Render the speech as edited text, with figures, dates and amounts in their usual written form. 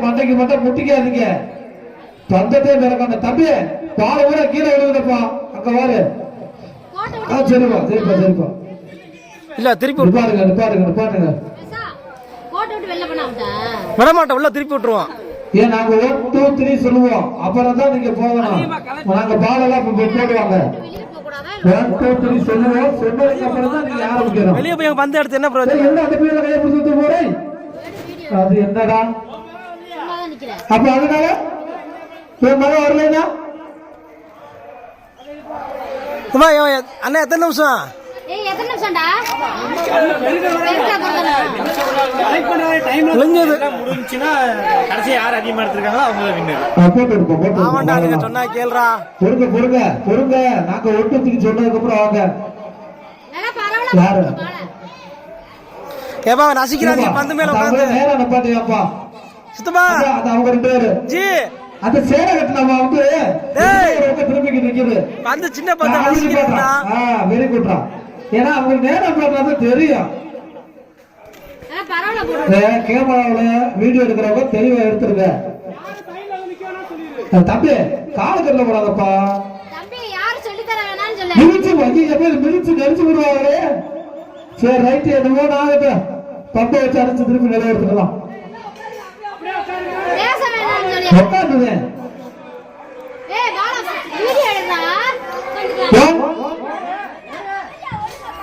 மண்டைக்கு மட்டும் முட்டிக்காதீங்க. தந்தத்தே மிரக்கான தம்பி பால கூட கீழே விழுதுப்பா. அங்க வாரு. சரிப்பா சரிப்பா சரிப்பா. இல்ல திருப்பி நிப்பாருங்க நிப்பாருங்க நிப்பாருங்க. விட மாட்டோம் உள்ள திருப்பி விட்டுருவோம். ஏன் நாங்க 1 2 3 சொல்லுவோம். அப்புறம் தான் நீங்க போகணும். நாங்க பாலெல்லாம் போடுவாங்க. 1 2 3 சொல்லுவோம். சொன்னதுக்கு அப்புறம் தான் நீங்க ஆரம்பிக்கணும். வெளிய போய் பந்து எடுத்து என்ன பிரயோஜனம்? என்ன அந்த பீல கைய பிடிச்சிட்டு போறே? அது என்னடா? அப்ப அதனால என் மகன் வரலனா? சும்மா அண்ணா எத்தனை நிமிஷம்? எத்தனை நிமிஷம்டா? முடிஞ்சுன்னா கடைசி யார் அதிகமா எடுத்திருக்காங்களோ அவங்க வின்னர். ஆமாண்டா நீங்க சொன்னா கேளுடா. பொறுங்க பொறுங்க பொறுங்க. நாங்க ஒட்டுத்துக்கு சொன்னதுக்கு அப்புறம் அவங்க யாரு? ஏப்பா நசிக்கிறாங்க பந்து மேல உட்கார்ந்து. நேரா நிப்பாட்டியாப்பா. சித்தப்பா அது அவங்க ரெண்டு பேரு. ஜி அந்த சேர கட்டலாமா வந்து டேய் திரும்பிக்கிட்டு நிக்குது. பந்து சின்ன பந்து நசிக்கிறாங்க. வெரி குட்ரா. ஏன்னா அவங்க நேரா பார்த்தா தெரியும். கேமராவுல வீடியோ எடுக்கிறவங்க தெளிவா எடுத்துருங்க. தம்பி காலக்கல்ல போடாதப்பா. மிதிச்சு மிதிச்சு நெரிச்சு விடுவாங்களே. சரி ரைட்டு என்னமோ ஆகட்டும். பம்பை வச்சு அரைச்சு திருப்பி நிலைய எடுத்துக்கலாம். உட்காந்துதேன்